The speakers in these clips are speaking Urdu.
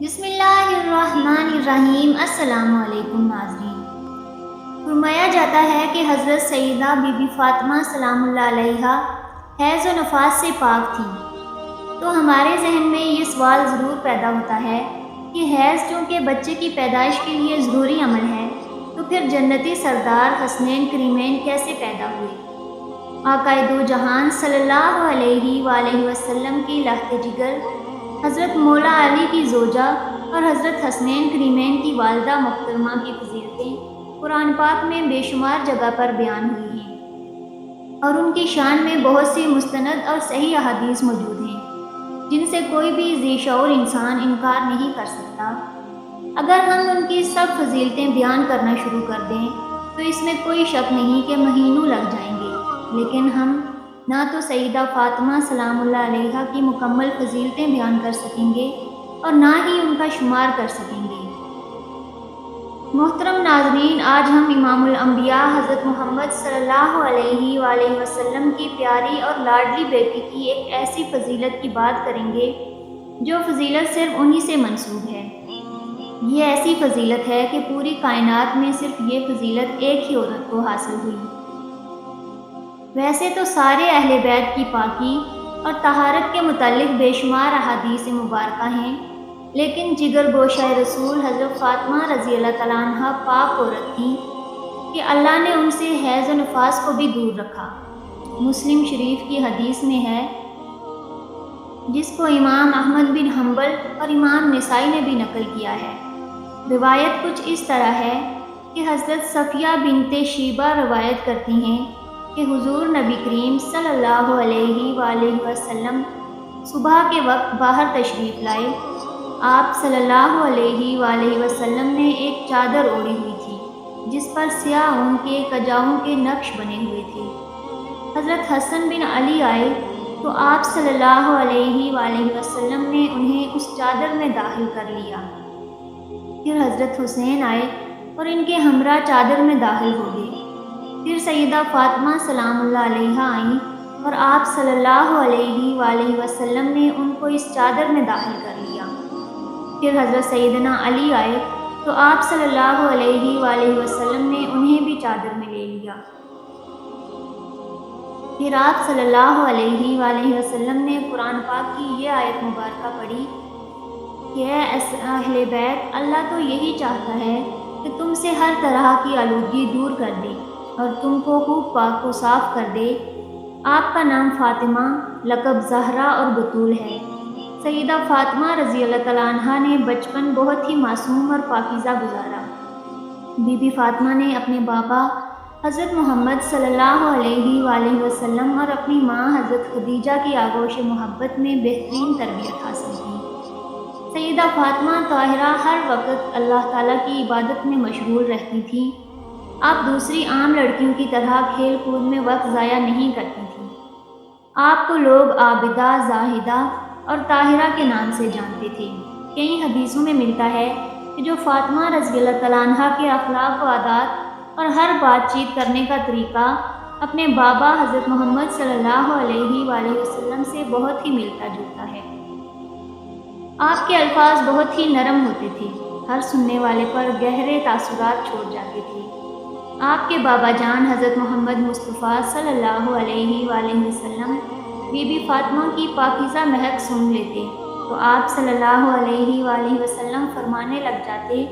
بسم اللہ الرحمن الرحیم۔ السلام علیکم ناظرین۔ فرمایا جاتا ہے کہ حضرت سیدہ بی بی فاطمہ سلام اللہ علیہا حیض و نفاس سے پاک تھیں، تو ہمارے ذہن میں یہ سوال ضرور پیدا ہوتا ہے کہ حیض چونکہ بچے کی پیدائش کے لیے ضروری عمل ہے، تو پھر جنتی سردار حسنین کریمین کیسے پیدا ہوئے؟ آقا دو جہان صلی اللہ علیہ وآلہ وسلم کی لہتے جگر حضرت مولا علی کی زوجہ اور حضرت حسنین کریمین کی والدہ محترمہ کی فضیلتیں قرآن پاک میں بے شمار جگہ پر بیان ہوئی ہیں، اور ان کی شان میں بہت سی مستند اور صحیح احادیث موجود ہیں جن سے کوئی بھی ذی شعور انسان انکار نہیں کر سکتا۔ اگر ہم ان کی سب فضیلتیں بیان کرنا شروع کر دیں تو اس میں کوئی شک نہیں کہ مہینوں لگ جائیں گے، لیکن ہم نہ تو سیدہ فاطمہ سلام اللہ علیہا کی مکمل فضیلتیں بیان کر سکیں گے اور نہ ہی ان کا شمار کر سکیں گے۔ محترم ناظرین، آج ہم امام الانبیاء حضرت محمد صلی اللہ علیہ وآلہ وسلم کی پیاری اور لاڈلی بیٹی کی ایک ایسی فضیلت کی بات کریں گے جو فضیلت صرف انہی سے منسوب ہے۔ یہ ایسی فضیلت ہے کہ پوری کائنات میں صرف یہ فضیلت ایک ہی عورت کو حاصل ہوئی۔ ویسے تو سارے اہل بیت کی پاکی اور طہارت کے متعلق بے شمار احادیث مبارکہ ہیں، لیکن جگر گوشہ رسول حضرت فاطمہ رضی اللہ تعالیٰ عنہ پاک عورت تھیں کہ اللہ نے ان سے حیض و نفاس کو بھی دور رکھا۔ مسلم شریف کی حدیث میں ہے، جس کو امام احمد بن حنبل اور امام نسائی نے بھی نقل کیا ہے۔ روایت کچھ اس طرح ہے کہ حضرت صفیہ بنت شیبہ روایت کرتی ہیں کہ حضور نبی کریم صلی اللہ علیہ وآلہ وسلم صبح کے وقت باہر تشریف لائے۔ آپ صلی اللہ علیہ وآلہ وسلم نے ایک چادر اوڑھی ہوئی تھی جس پر سیاہ اون کے کجاؤں کے نقش بنے ہوئے تھے۔ حضرت حسن بن علی آئے تو آپ صلی اللہ علیہ وآلہ وسلم نے انہیں اس چادر میں داخل کر لیا۔ پھر حضرت حسین آئے اور ان کے ہمراہ چادر میں داخل ہو گئے۔ پھر سیدہ فاطمہ سلام اللہ علیہا آئیں اور آپ صلی اللہ علیہ وآلہ وسلم نے ان کو اس چادر میں داخل کر لیا۔ پھر حضرت سیدنا علی آئے تو آپ صلی اللہ علیہ وآلہ وسلم نے انہیں بھی چادر میں لے لیا۔ پھر آپ صلی اللہ علیہ وآلہ وسلم نے قرآن پاک کی یہ آیت مبارکہ پڑھی کہ اے اہل بیت، اللہ تو یہی چاہتا ہے کہ تم سے ہر طرح کی آلودگی دور کر دے اور تم کو خوب پاک و صاف کر دے۔ آپ کا نام فاطمہ، لقب زہرا اور بطول ہے۔ سیدہ فاطمہ رضی اللہ تعالیٰ عنہا نے بچپن بہت ہی معصوم اور پاکیزہ گزارا۔ بی بی فاطمہ نے اپنے بابا حضرت محمد صلی اللہ علیہ وآلہ وسلم اور اپنی ماں حضرت خدیجہ کی آغوش محبت میں بہترین تربیت حاصل کی۔ سیدہ فاطمہ طاہرہ ہر وقت اللہ تعالیٰ کی عبادت میں مشغول رہتی تھیں۔ آپ دوسری عام لڑکیوں کی طرح کھیل کود میں وقت ضائع نہیں کرتی تھیں۔ آپ کو لوگ عابدہ، زاہدہ اور طاہرہ کے نام سے جانتے تھے۔ کئی حدیثوں میں ملتا ہے کہ جو فاطمہ رضی اللہ تعالیٰ عنہ کے اخلاق و عادات اور ہر بات چیت کرنے کا طریقہ اپنے بابا حضرت محمد صلی اللہ علیہ وآلہ وسلم سے بہت ہی ملتا جلتا ہے۔ آپ کے الفاظ بہت ہی نرم ہوتے تھے، ہر سننے والے پر گہرے تاثرات چھوڑ جاتے تھے۔ آپ کے بابا جان حضرت محمد مصطفیٰ صلی اللہ علیہ وآلہ وسلم بی بی فاطمہ کی پاکیزہ مہک سن لیتے تو آپ صلی اللہ علیہ وآلہ وسلم فرمانے لگ جاتے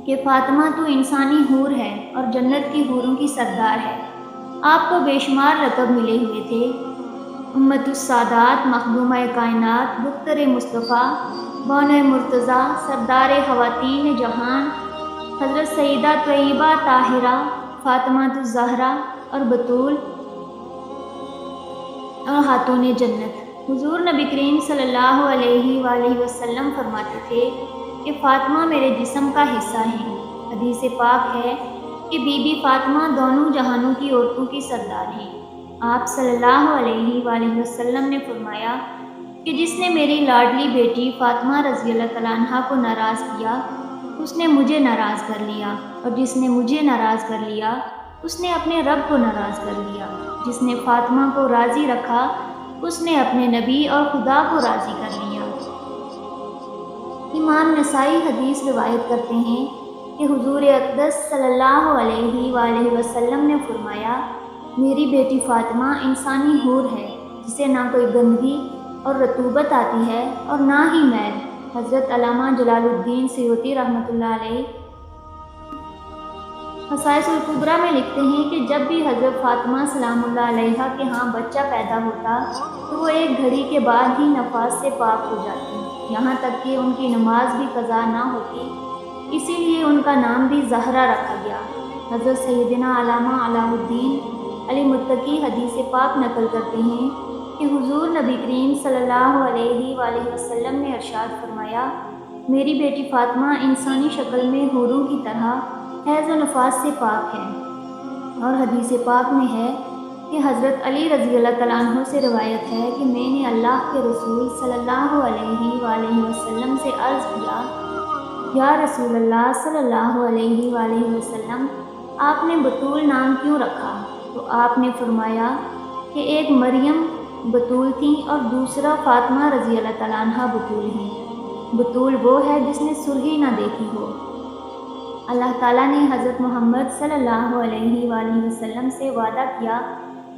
کہ فاطمہ تو انسانی حور ہے اور جنت کی حوروں کی سردار ہے۔ آپ کو بے شمار لقب ملے ہوئے تھے، امت السادات، مخدومہ کائنات، دختر مصطفیٰ، بانو مرتضیٰ، سردار خواتین جہان، حضرت سیدہ طیبہ طاہرہ، فاطمہ الزہرا اور بطول اور خاتون جنت۔ حضور نبی کریم صلی اللہ علیہ وآلہ وسلم فرماتے تھے کہ فاطمہ میرے جسم کا حصہ ہیں۔ حدیث پاک ہے کہ بی بی فاطمہ دونوں جہانوں کی عورتوں کی سردار ہیں۔ آپ صلی اللہ علیہ وآلہ وسلم نے فرمایا کہ جس نے میری لاڈلی بیٹی فاطمہ رضی اللہ تعالیٰ عنہ کو ناراض کیا اس نے مجھے ناراض کر لیا، اور جس نے مجھے ناراض کر لیا اس نے اپنے رب کو ناراض کر لیا۔ جس نے فاطمہ کو راضی رکھا اس نے اپنے نبی اور خدا کو راضی کر لیا۔ امام نسائی حدیث روایت کرتے ہیں کہ حضور اقدس صلی اللہ علیہ وآلہ وسلم نے فرمایا، میری بیٹی فاطمہ انسانی حور ہے جسے نہ کوئی گندگی اور رطوبت آتی ہے اور نہ ہی میل۔ حضرت علامہ جلال الدین سیوطی رحمۃ اللہ علیہ خصائص الکبریٰ میں لکھتے ہیں کہ جب بھی حضرت فاطمہ سلام اللہ علیہا کے ہاں بچہ پیدا ہوتا تو وہ ایک گھڑی کے بعد ہی نفاس سے پاک ہو جاتی، یہاں تک کہ ان کی نماز بھی قضا نہ ہوتی، اسی لیے ان کا نام بھی زہرا رکھا گیا۔ حضرت سیدنا علامہ علاء الدین علی متقی حدیث پاک نقل کرتے ہیں کہ حضور نبی کریم صلی اللہ علیہ وآلہ وسلم نے ارشاد فرمایا، میری بیٹی فاطمہ انسانی شکل میں حوروں کی طرح حیض و نفاس سے پاک ہے۔ اور حدیث پاک میں ہے کہ حضرت علی رضی اللہ تعالیٰ عنہ سے روایت ہے کہ میں نے اللہ کے رسول صلی اللہ علیہ وآلہ وسلم سے عرض کیا، یا رسول اللہ صلی اللہ علیہ وآلہ وسلم، آپ نے بطول نام کیوں رکھا؟ تو آپ نے فرمایا کہ ایک مریم بطول تھیں اور دوسرا فاطمہ رضی اللہ تعالیٰ عنہ بطول ہیں۔ بطول وہ ہے جس نے سرخی نہ دیکھی ہو۔ اللہ تعالیٰ نے حضرت محمد صلی اللہ علیہ وآلہ وسلم سے وعدہ کیا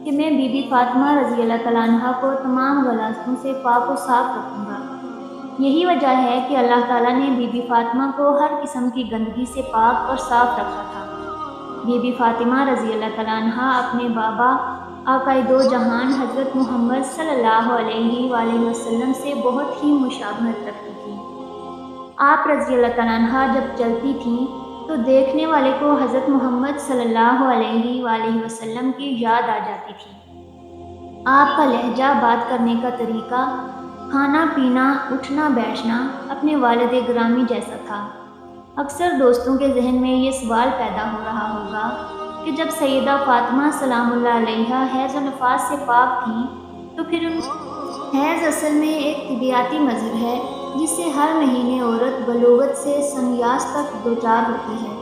کہ میں بی بی فاطمہ رضی اللہ تعالیٰ عنہ کو تمام غلاظتوں سے پاک و صاف رکھوں گا۔ یہی وجہ ہے کہ اللہ تعالیٰ نے بی بی فاطمہ کو ہر قسم کی گندگی سے پاک اور صاف رکھا تھا۔ بی بی فاطمہ رضی اللہ تعالیٰ عنہ اپنے بابا آقائے دو جہان حضرت محمد صلی اللہ علیہ وآلہ وسلم سے بہت ہی مشابہت رکھتی تھیں۔ آپ رضی اللہ تعالیٰ عنہ جب چلتی تھیں تو دیکھنے والے کو حضرت محمد صلی اللہ علیہ وآلہ وسلم کی یاد آ جاتی تھی۔ آپ کا لہجہ، بات کرنے کا طریقہ، کھانا پینا، اٹھنا بیٹھنا اپنے والد گرامی جیسا تھا۔ اکثر دوستوں کے ذہن میں یہ سوال پیدا ہو رہا ہوگا کہ جب سیدہ فاطمہ سلام اللہ علیہا حیض و نفاس سے پاک تھیں تو پھر حیض اصل میں ایک طبیعتی مظہر ہے جس سے ہر مہینے عورت بلوغت سے سنیاس تک دوچار ہوتی ہے۔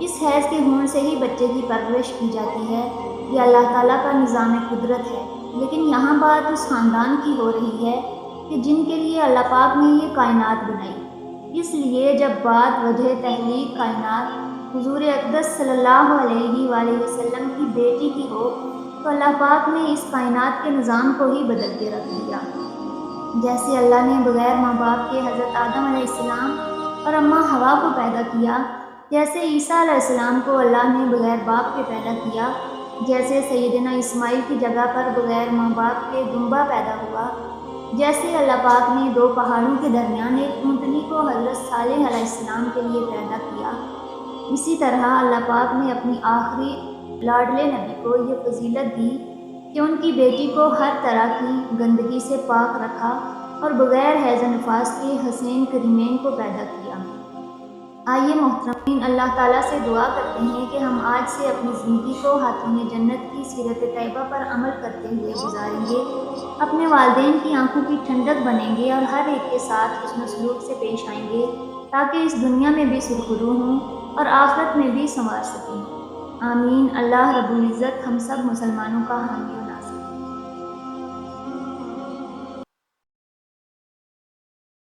اس حیض کے خون سے ہی بچے کی پرورش کی جاتی ہے۔ یہ اللہ تعالیٰ کا نظام قدرت ہے، لیکن یہاں بات اس خاندان کی ہو رہی ہے کہ جن کے لیے اللہ پاک نے یہ کائنات بنائی۔ اس لیے جب بات وجہ تخلیق کائنات حضور اقدس صلی اللہ علیہ وآلہ وسلم کی بیٹی کی ہو تو اللہ پاک نے اس کائنات کے نظام کو ہی بدل کے رکھ دیا۔ جیسے اللہ نے بغیر ماں باپ کے حضرت آدم علیہ السلام اور اماں حوا کو پیدا کیا، جیسے عیسیٰ علیہ السلام کو اللہ نے بغیر باپ کے پیدا کیا، جیسے سیدنا اسماعیل کی جگہ پر بغیر ماں باپ کے دمبا پیدا ہوا، جیسے اللہ پاک نے دو پہاڑوں کے درمیان ایک اونٹنی کو حضرت صالح علیہ السلام کے لیے پیدا کیا، اسی طرح اللہ پاک نے اپنی آخری لاڈلے نبی کو یہ فضیلت دی کہ ان کی بیٹی کو ہر طرح کی گندگی سے پاک رکھا اور بغیر حیض و نفاس کے حسین کریمین کو پیدا کیا۔ آئیے محترمین، اللہ تعالیٰ سے دعا کرتے ہیں کہ ہم آج سے اپنی زندگی کو خاتون جنت کی سیرت طیبہ پر عمل کرتے ہوئے گزاریں گے، اپنے والدین کی آنکھوں کی ٹھنڈک بنیں گے اور ہر ایک کے ساتھ حسن سلوک سے پیش آئیں گے تاکہ اس دنیا میں بھی سرخرو ہوں اور آخرت میں بھی سنوار سکیں۔ آمین۔ اللہ رب العزت ہم سب مسلمانوں کا حامی